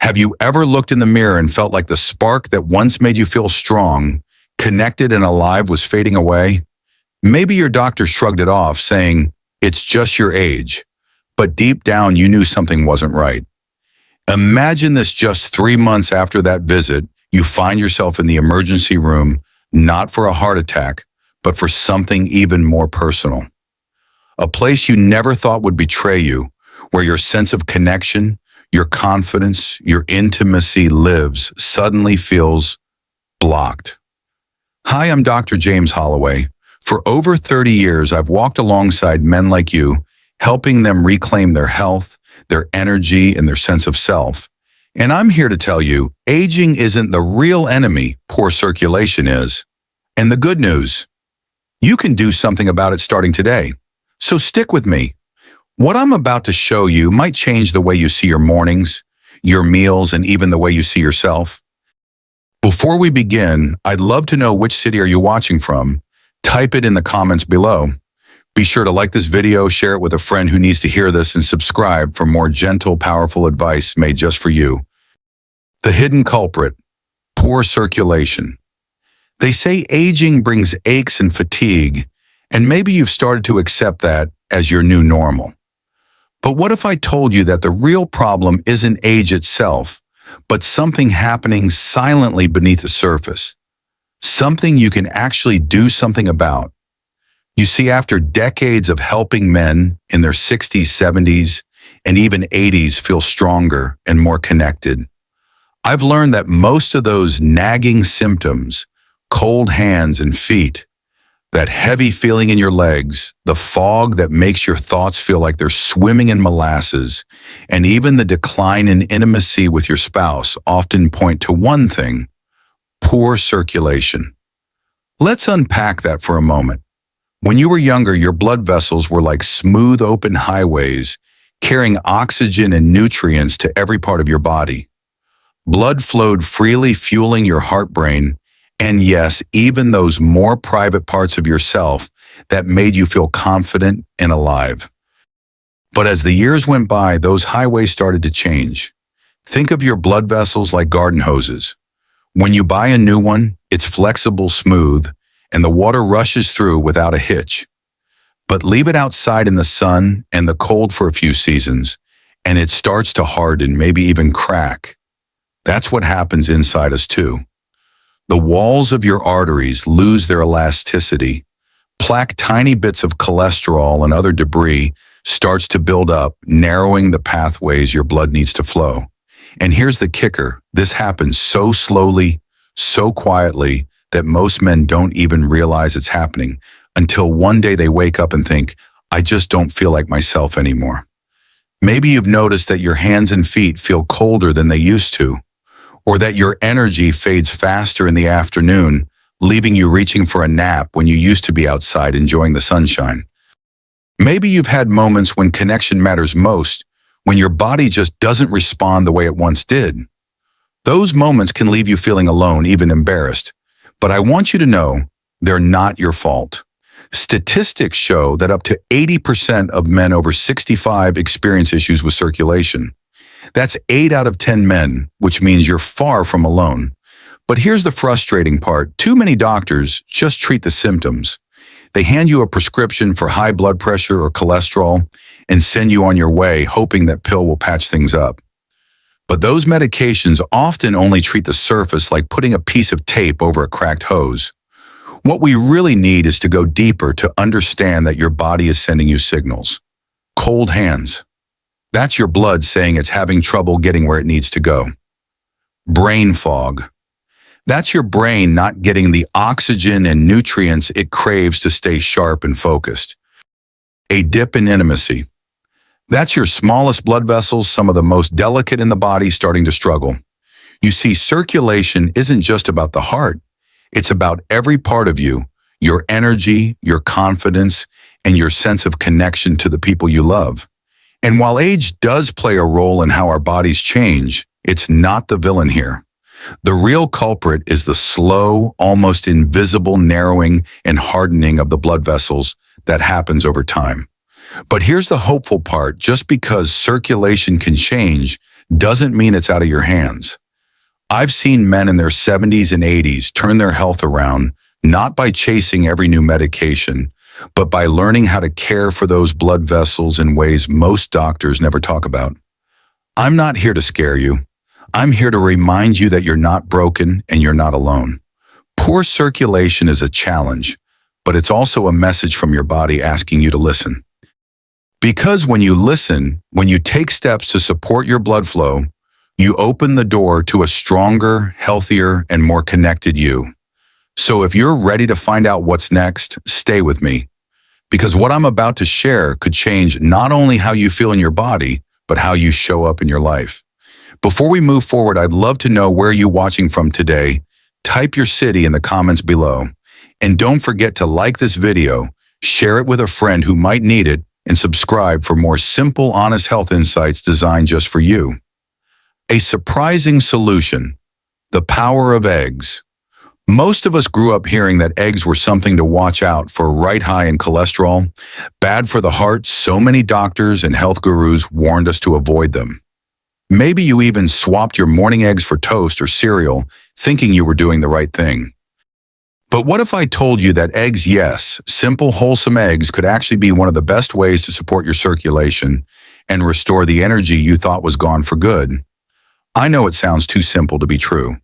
Have you ever looked in the mirror and felt like the spark that once made you feel strong, connected and alive was fading away? Maybe your doctor shrugged it off, saying, "It's just your age." But deep down, you knew something wasn't right. Imagine this: just 3 months after that visit, you find yourself in the emergency room, not for a heart attack, but for something even more personal. A place you never thought would betray you, where your sense of connection, your confidence, your intimacy lives, suddenly feels blocked. Hi, I'm Dr. James Holloway. For over 30 years, I've walked alongside men like you, helping them reclaim their health, their energy, and their sense of self. And I'm here to tell you, aging isn't the real enemy, poor circulation is. And the good news, you can do something about it starting today. So stick with me. What I'm about to show you might change the way you see your mornings, your meals, and even the way you see yourself. Before we begin, I'd love to know, which city are you watching from? Type it in the comments below. Be sure to like this video, share it with a friend who needs to hear this, and subscribe for more gentle, powerful advice made just for you. The hidden culprit: poor circulation. They say aging brings aches and fatigue, and maybe you've started to accept that as your new normal. But what if I told you that the real problem isn't age itself, but something happening silently beneath the surface? Something you can actually do something about. You see, after decades of helping men in their 60s, 70s, and even 80s feel stronger and more connected, I've learned that most of those nagging symptoms, cold hands and feet, that heavy feeling in your legs, the fog that makes your thoughts feel like they're swimming in molasses, and even the decline in intimacy with your spouse often point to one thing: poor circulation. Let's unpack that for a moment. When you were younger, your blood vessels were like smooth open highways, carrying oxygen and nutrients to every part of your body. Blood flowed freely, fueling your heart-brain, and yes, even those more private parts of yourself that made you feel confident and alive. But as the years went by, those highways started to change. Think of your blood vessels like garden hoses. When you buy a new one, it's flexible, smooth, and the water rushes through without a hitch. But leave it outside in the sun and the cold for a few seasons, and it starts to harden, maybe even crack. That's what happens inside us too. The walls of your arteries lose their elasticity. Tiny bits of cholesterol and other debris starts to build up, narrowing the pathways your blood needs to flow. And here's the kicker: this happens so slowly, so quietly, that most men don't even realize it's happening until one day they wake up and think, "I just don't feel like myself anymore." Maybe you've noticed that your hands and feet feel colder than they used to, or that your energy fades faster in the afternoon, leaving you reaching for a nap when you used to be outside enjoying the sunshine. Maybe you've had moments when connection matters most, when your body just doesn't respond the way it once did. Those moments can leave you feeling alone, even embarrassed. But I want you to know, they're not your fault. Statistics show that up to 80% of men over 65 experience issues with circulation. That's 8 out of 10 men, which means you're far from alone. But here's the frustrating part: too many doctors just treat the symptoms. They hand you a prescription for high blood pressure or cholesterol and send you on your way, hoping that pill will patch things up. But those medications often only treat the surface, like putting a piece of tape over a cracked hose. What we really need is to go deeper, to understand that your body is sending you signals. Cold hands. That's your blood saying it's having trouble getting where it needs to go. Brain fog. That's your brain not getting the oxygen and nutrients it craves to stay sharp and focused. A dip in intimacy. That's your smallest blood vessels, some of the most delicate in the body, starting to struggle. You see, circulation isn't just about the heart. It's about every part of you: your energy, your confidence, and your sense of connection to the people you love. And while age does play a role in how our bodies change, it's not the villain here. The real culprit is the slow, almost invisible narrowing and hardening of the blood vessels that happens over time. But here's the hopeful part: just because circulation can change doesn't mean it's out of your hands. I've seen men in their 70s and 80s turn their health around, not by chasing every new medication, but by learning how to care for those blood vessels in ways most doctors never talk about. I'm not here to scare you. I'm here to remind you that you're not broken and you're not alone. Poor circulation is a challenge, but it's also a message from your body asking you to listen. Because when you listen, when you take steps to support your blood flow, you open the door to a stronger, healthier, and more connected you. So if you're ready to find out what's next, stay with me. Because what I'm about to share could change not only how you feel in your body, but how you show up in your life. Before we move forward, I'd love to know where you're watching from today. Type your city in the comments below. And don't forget to like this video, share it with a friend who might need it, and subscribe for more simple, honest health insights designed just for you. A surprising solution: the power of eggs. Most of us grew up hearing that eggs were something to watch out for, right high in cholesterol, bad for the heart. So many doctors and health gurus warned us to avoid them. Maybe you even swapped your morning eggs for toast or cereal, thinking you were doing the right thing. But what if I told you that eggs, yes, simple, wholesome eggs, could actually be one of the best ways to support your circulation and restore the energy you thought was gone for good? I know it sounds too simple to be true.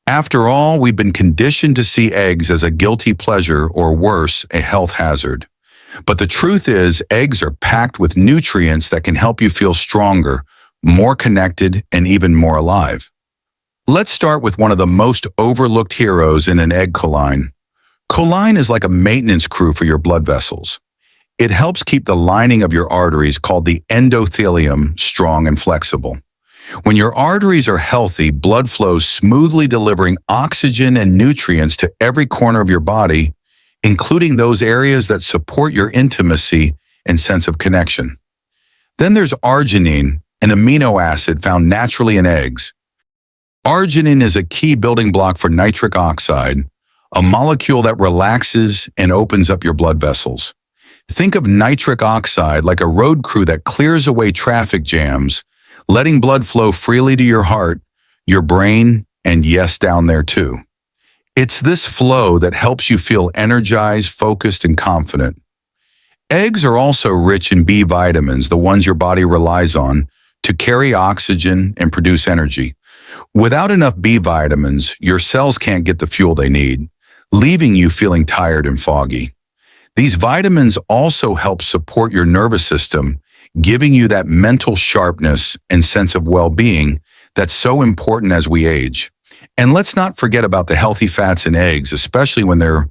After all, we've been conditioned to see eggs as a guilty pleasure, or worse, a health hazard. But the truth is, eggs are packed with nutrients that can help you feel stronger, more connected, and even more alive. Let's start with one of the most overlooked heroes in an egg, choline. Choline is like a maintenance crew for your blood vessels. It helps keep the lining of your arteries, called the endothelium, strong and flexible. When your arteries are healthy, blood flows smoothly, delivering oxygen and nutrients to every corner of your body, including those areas that support your intimacy and sense of connection. Then there's arginine, an amino acid found naturally in eggs. Arginine is a key building block for nitric oxide, a molecule that relaxes and opens up your blood vessels. Think of nitric oxide like a road crew that clears away traffic jams, letting blood flow freely to your heart, your brain, and yes, down there too. It's this flow that helps you feel energized, focused, and confident. Eggs are also rich in B vitamins, the ones your body relies on to carry oxygen and produce energy. Without enough B vitamins, your cells can't get the fuel they need, leaving you feeling tired and foggy. These vitamins also help support your nervous system, giving you that mental sharpness and sense of well-being that's so important as we age. And let's not forget about the healthy fats in eggs, especially when they're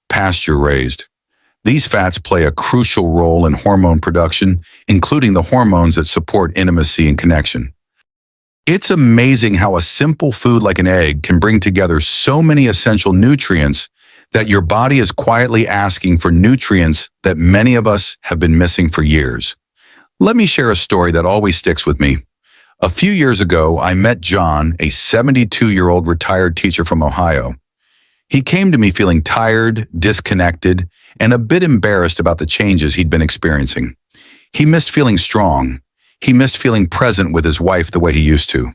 pasture-raised. These fats play a crucial role in hormone production, including the hormones that support intimacy and connection. It's amazing how a simple food like an egg can bring together so many essential nutrients that your body is quietly asking for, nutrients that many of us have been missing for years. Let me share a story that always sticks with me. A few years ago, I met John, a 72-year-old retired teacher from Ohio. He came to me feeling tired, disconnected, and a bit embarrassed about the changes he'd been experiencing. He missed feeling strong. He missed feeling present with his wife the way he used to.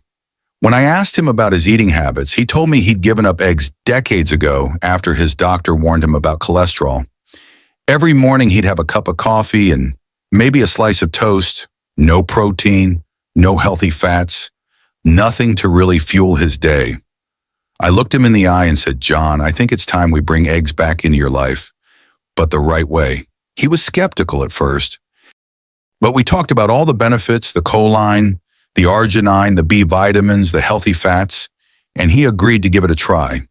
When I asked him about his eating habits, he told me he'd given up eggs decades ago after his doctor warned him about cholesterol. Every morning he'd have a cup of coffee and maybe a slice of toast, no protein, no healthy fats, nothing to really fuel his day. I looked him in the eye and said, "John, I think it's time we bring eggs back into your life, but the right way." He was skeptical at first, but we talked about all the benefits, the choline, the arginine, the B vitamins, the healthy fats, and he agreed to give it a try.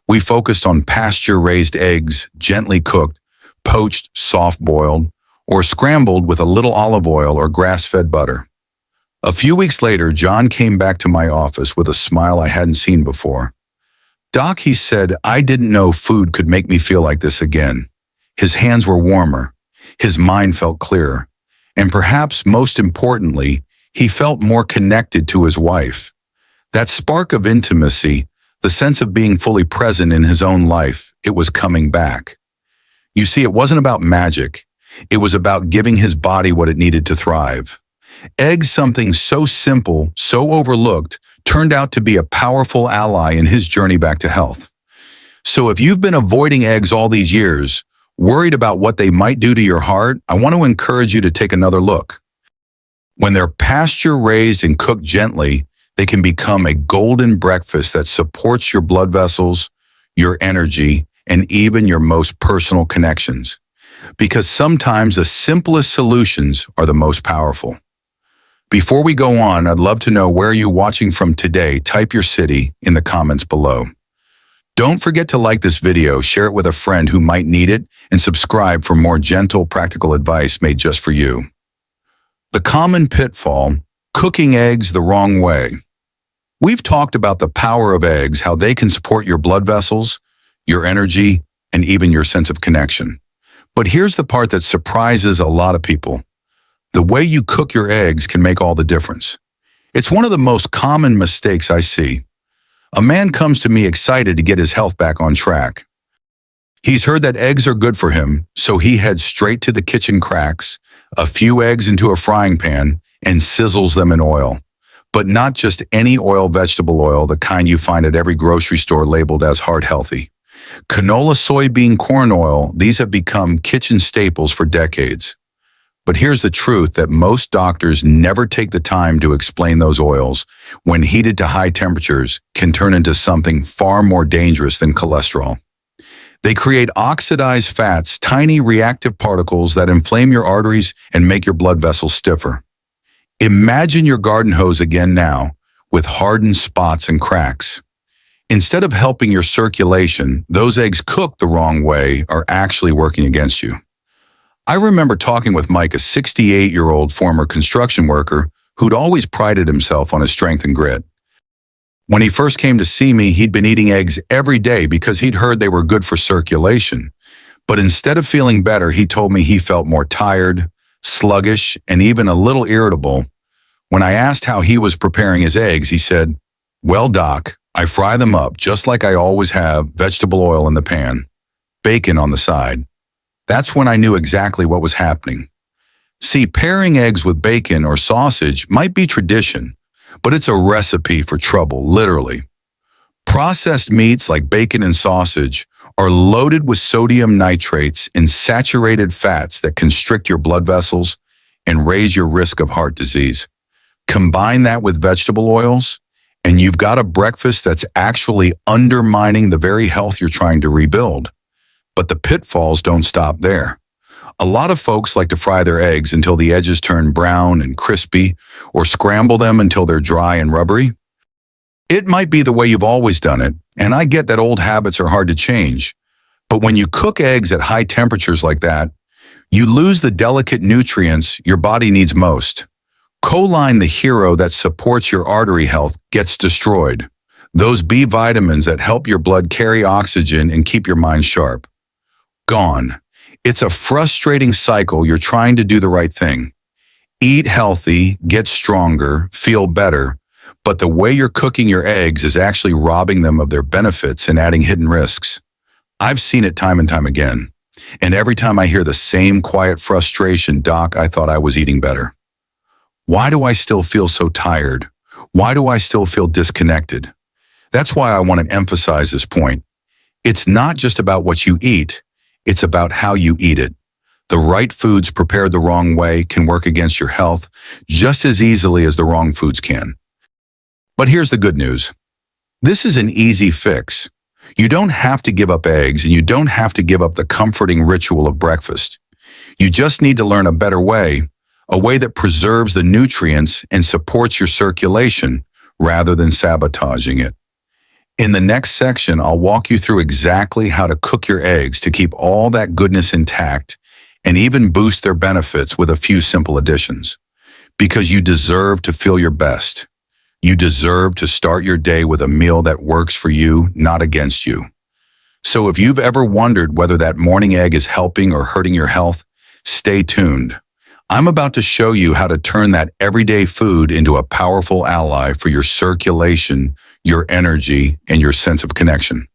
We focused on pasture-raised eggs, gently cooked, poached, soft-boiled, or scrambled with a little olive oil or grass-fed butter. A few weeks later, John came back to my office with a smile I hadn't seen before. "Doc," he said, "I didn't know food could make me feel like this again." His hands were warmer, his mind felt clearer, and perhaps most importantly, he felt more connected to his wife. That spark of intimacy, the sense of being fully present in his own life, it was coming back. You see, it wasn't about magic. It was about giving his body what it needed to thrive. Eggs, something so simple, so overlooked, turned out to be a powerful ally in his journey back to health. So if you've been avoiding eggs all these years, worried about what they might do to your heart, I want to encourage you to take another look. When they're pasture-raised and cooked gently, they can become a golden breakfast that supports your blood vessels, your energy, and even your most personal connections. Because sometimes the simplest solutions are the most powerful. Before we go on, I'd love to know where you're watching from today. Type your city in the comments below. Don't forget to like this video, share it with a friend who might need it, and subscribe for more gentle, practical advice made just for you. The common pitfall: cooking eggs the wrong way. We've talked about the power of eggs, how they can support your blood vessels, your energy, and even your sense of connection. But here's the part that surprises a lot of people. The way you cook your eggs can make all the difference. It's one of the most common mistakes I see. A man comes to me excited to get his health back on track. He's heard that eggs are good for him, so he heads straight to the kitchen, cracks a few eggs into a frying pan, and sizzles them in oil. But not just any oil, vegetable oil, the kind you find at every grocery store labeled as heart healthy. Canola, soybean, corn oil, these have become kitchen staples for decades. But here's the truth that most doctors never take the time to explain: those oils, when heated to high temperatures, can turn into something far more dangerous than cholesterol. They create oxidized fats, tiny reactive particles that inflame your arteries and make your blood vessels stiffer. Imagine your garden hose again now, with hardened spots and cracks. Instead of helping your circulation, those eggs cooked the wrong way are actually working against you. I remember talking with Mike, a 68-year-old former construction worker who'd always prided himself on his strength and grit. When he first came to see me, he'd been eating eggs every day because he'd heard they were good for circulation. But instead of feeling better, he told me he felt more tired, sluggish, and even a little irritable. When I asked how he was preparing his eggs, he said, "Well, Doc, I fry them up just like I always have, vegetable oil in the pan, bacon on the side." That's when I knew exactly what was happening. See, pairing eggs with bacon or sausage might be tradition, but it's a recipe for trouble, literally. Processed meats like bacon and sausage are loaded with sodium nitrates and saturated fats that constrict your blood vessels and raise your risk of heart disease. Combine that with vegetable oils, and you've got a breakfast that's actually undermining the very health you're trying to rebuild. But the pitfalls don't stop there. A lot of folks like to fry their eggs until the edges turn brown and crispy, or scramble them until they're dry and rubbery. It might be the way you've always done it, and I get that old habits are hard to change. But when you cook eggs at high temperatures like that, you lose the delicate nutrients your body needs most. Choline, the hero that supports your artery health, gets destroyed. Those B vitamins that help your blood carry oxygen and keep your mind sharp. Gone. It's a frustrating cycle. You're trying to do the right thing. Eat healthy, get stronger, feel better, but the way you're cooking your eggs is actually robbing them of their benefits and adding hidden risks. I've seen it time and time again. And every time I hear the same quiet frustration: "Doc, I thought I was eating better. Why do I still feel so tired? Why do I still feel disconnected?" That's why I want to emphasize this point. It's not just about what you eat. It's about how you eat it. The right foods prepared the wrong way can work against your health just as easily as the wrong foods can. But here's the good news. This is an easy fix. You don't have to give up eggs, and you don't have to give up the comforting ritual of breakfast. You just need to learn a better way, a way that preserves the nutrients and supports your circulation rather than sabotaging it. In the next section, I'll walk you through exactly how to cook your eggs to keep all that goodness intact and even boost their benefits with a few simple additions. Because you deserve to feel your best. You deserve to start your day with a meal that works for you, not against you. So if you've ever wondered whether that morning egg is helping or hurting your health, stay tuned. I'm about to show you how to turn that everyday food into a powerful ally for your circulation, your energy, and your sense of connection.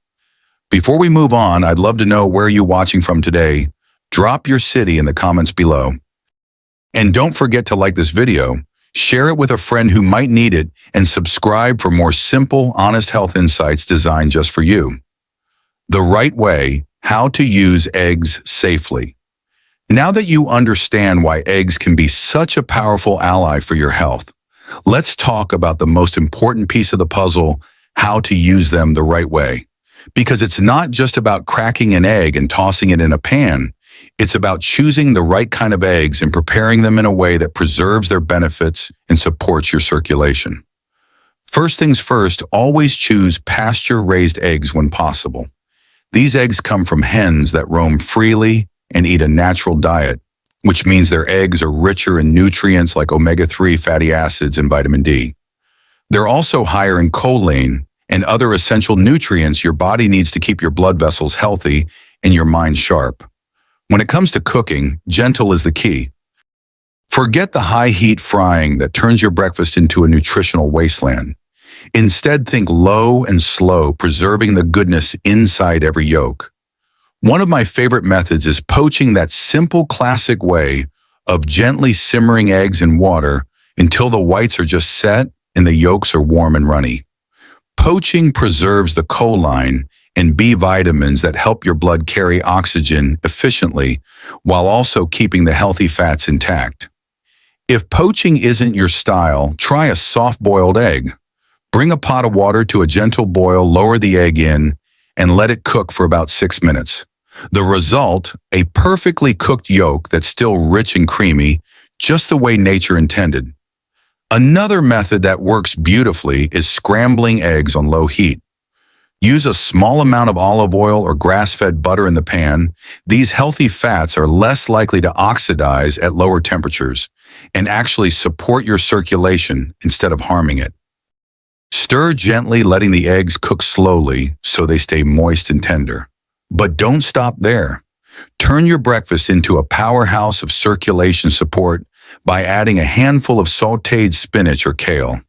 Before we move on, I'd love to know where you're watching from today. Drop your city in the comments below. And don't forget to like this video. Share it with a friend who might need it, and subscribe for more simple, honest health insights designed just for you. The right way, how to use eggs safely. Now that you understand why eggs can be such a powerful ally for your health, let's talk about the most important piece of the puzzle, how to use them the right way. Because it's not just about cracking an egg and tossing it in a pan. It's about choosing the right kind of eggs and preparing them in a way that preserves their benefits and supports your circulation. First things first, always choose pasture-raised eggs when possible. These eggs come from hens that roam freely and eat a natural diet, which means their eggs are richer in nutrients like omega-3 fatty acids and vitamin D. They're also higher in choline and other essential nutrients your body needs to keep your blood vessels healthy and your mind sharp. When it comes to cooking, gentle is the key. Forget the high-heat frying that turns your breakfast into a nutritional wasteland. Instead, think low and slow, preserving the goodness inside every yolk. One of my favorite methods is poaching, that simple classic way of gently simmering eggs in water until the whites are just set and the yolks are warm and runny. Poaching preserves the choline and B vitamins that help your blood carry oxygen efficiently while also keeping the healthy fats intact. If poaching isn't your style, try a soft-boiled egg. Bring a pot of water to a gentle boil, lower the egg in, and let it cook for about 6 minutes. The result, a perfectly cooked yolk that's still rich and creamy, just the way nature intended. Another method that works beautifully is scrambling eggs on low heat. Use a small amount of olive oil or grass-fed butter in the pan. These healthy fats are less likely to oxidize at lower temperatures and actually support your circulation instead of harming it. Stir gently, letting the eggs cook slowly so they stay moist and tender. But don't stop there. Turn your breakfast into a powerhouse of circulation support by adding a handful of sautéed spinach or kale.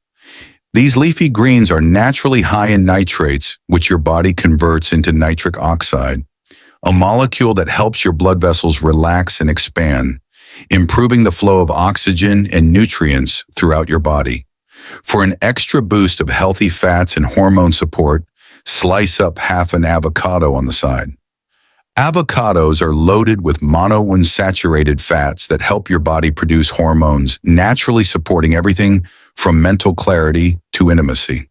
These leafy greens are naturally high in nitrates, which your body converts into nitric oxide, a molecule that helps your blood vessels relax and expand, improving the flow of oxygen and nutrients throughout your body. For an extra boost of healthy fats and hormone support, slice up half an avocado on the side. Avocados are loaded with monounsaturated fats that help your body produce hormones, naturally supporting everything from mental clarity to intimacy.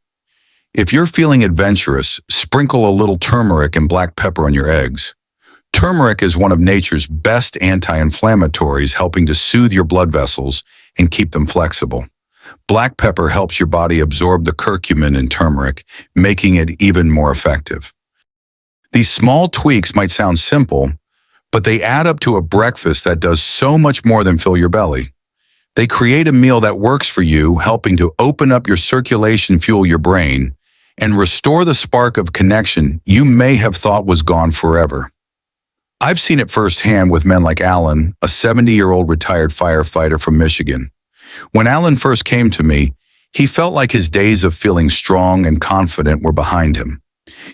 If you're feeling adventurous, sprinkle a little turmeric and black pepper on your eggs. Turmeric is one of nature's best anti-inflammatories, helping to soothe your blood vessels and keep them flexible. Black pepper helps your body absorb the curcumin in turmeric, making it even more effective. These small tweaks might sound simple, but they add up to a breakfast that does so much more than fill your belly. They create a meal that works for you, helping to open up your circulation, fuel your brain, and restore the spark of connection you may have thought was gone forever. I've seen it firsthand with men like Alan, a 70-year-old retired firefighter from Michigan. When Alan first came to me, he felt like his days of feeling strong and confident were behind him.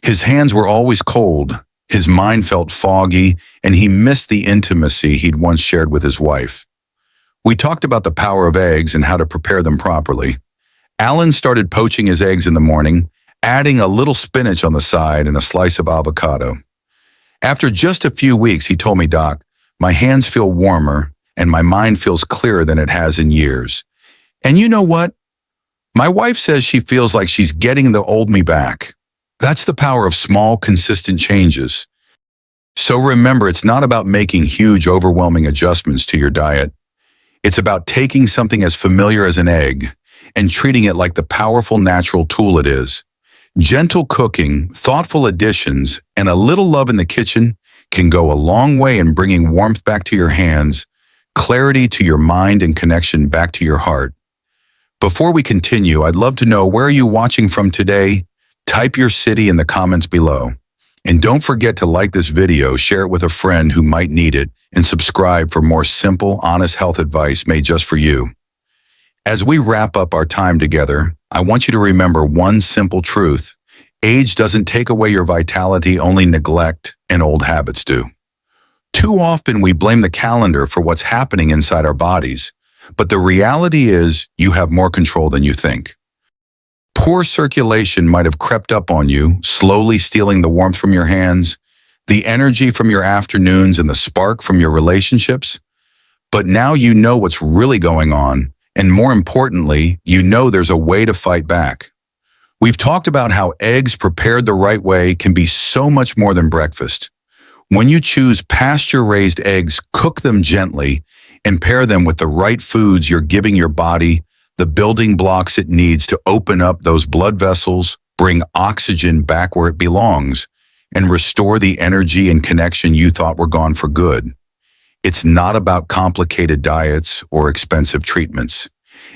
His hands were always cold, his mind felt foggy, and he missed the intimacy he'd once shared with his wife. We talked about the power of eggs and how to prepare them properly. Alan started poaching his eggs in the morning, adding a little spinach on the side and a slice of avocado. After just a few weeks, he told me, "Doc, my hands feel warmer and my mind feels clearer than it has in years. And you know what? My wife says she feels like she's getting the old me back." That's the power of small, consistent changes. So remember, it's not about making huge, overwhelming adjustments to your diet. It's about taking something as familiar as an egg and treating it like the powerful natural tool it is. Gentle cooking, thoughtful additions, and a little love in the kitchen can go a long way in bringing warmth back to your hands, clarity to your mind, and connection back to your heart. Before we continue, I'd love to know, where are you watching from today? Type your city in the comments below. And don't forget to like this video, share it with a friend who might need it, and subscribe for more simple, honest health advice made just for you. As we wrap up our time together, I want you to remember one simple truth. Age doesn't take away your vitality, only neglect and old habits do. Too often we blame the calendar for what's happening inside our bodies, But the reality is you have more control than you think. Poor circulation might have crept up on you, slowly stealing the warmth from your hands, the energy from your afternoons, and the spark from your relationships. But now you know what's really going on, and more importantly, you know there's a way to fight back. We've talked about how eggs prepared the right way can be so much more than breakfast. When you choose pasture-raised eggs, cook them gently and pair them with the right foods, you're giving your body the building blocks it needs to open up those blood vessels, bring oxygen back where it belongs, and restore the energy and connection you thought were gone for good. It's not about complicated diets or expensive treatments.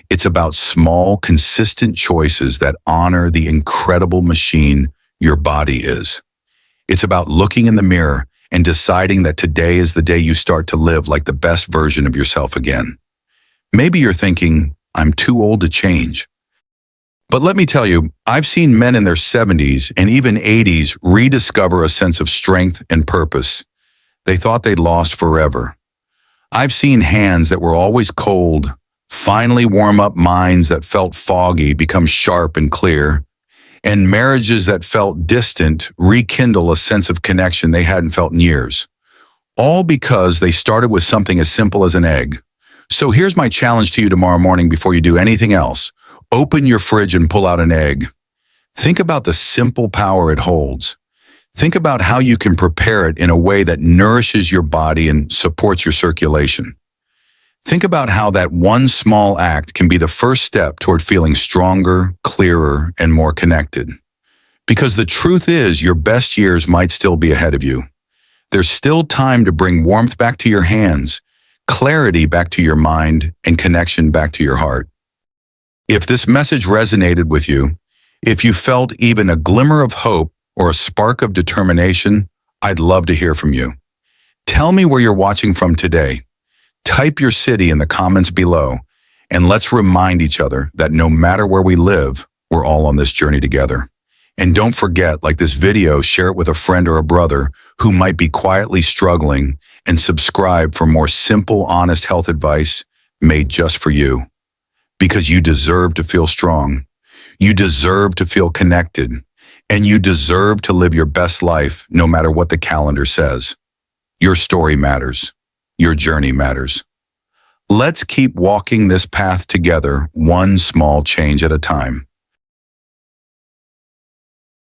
It's about small, consistent choices that honor the incredible machine your body is. It's about looking in the mirror and deciding that today is the day you start to live like the best version of yourself again. Maybe you're thinking, I'm too old to change. But let me tell you, I've seen men in their 70s and even 80s rediscover a sense of strength and purpose they thought they'd lost forever. I've seen hands that were always cold finally warm up, minds that felt foggy become sharp and clear, and marriages that felt distant rekindle a sense of connection they hadn't felt in years. All because they started with something as simple as an egg. So here's my challenge to you tomorrow morning before you do anything else. Open your fridge and pull out an egg. Think about the simple power it holds. Think about how you can prepare it in a way that nourishes your body and supports your circulation. Think about how that one small act can be the first step toward feeling stronger, clearer, and more connected. Because the truth is, your best years might still be ahead of you. There's still time to bring warmth back to your hands, clarity back to your mind, and connection back to your heart. If this message resonated with you, if you felt even a glimmer of hope or a spark of determination, I'd love to hear from you. Tell me where you're watching from today. Type your city in the comments below, and let's remind each other that no matter where we live, we're all on this journey together. And don't forget, like this video, share it with a friend or a brother who might be quietly struggling, and subscribe for more simple, honest health advice made just for you. Because you deserve to feel strong. You deserve to feel connected. And you deserve to live your best life no matter what the calendar says. Your story matters. Your journey matters. Let's keep walking this path together, one small change at a time.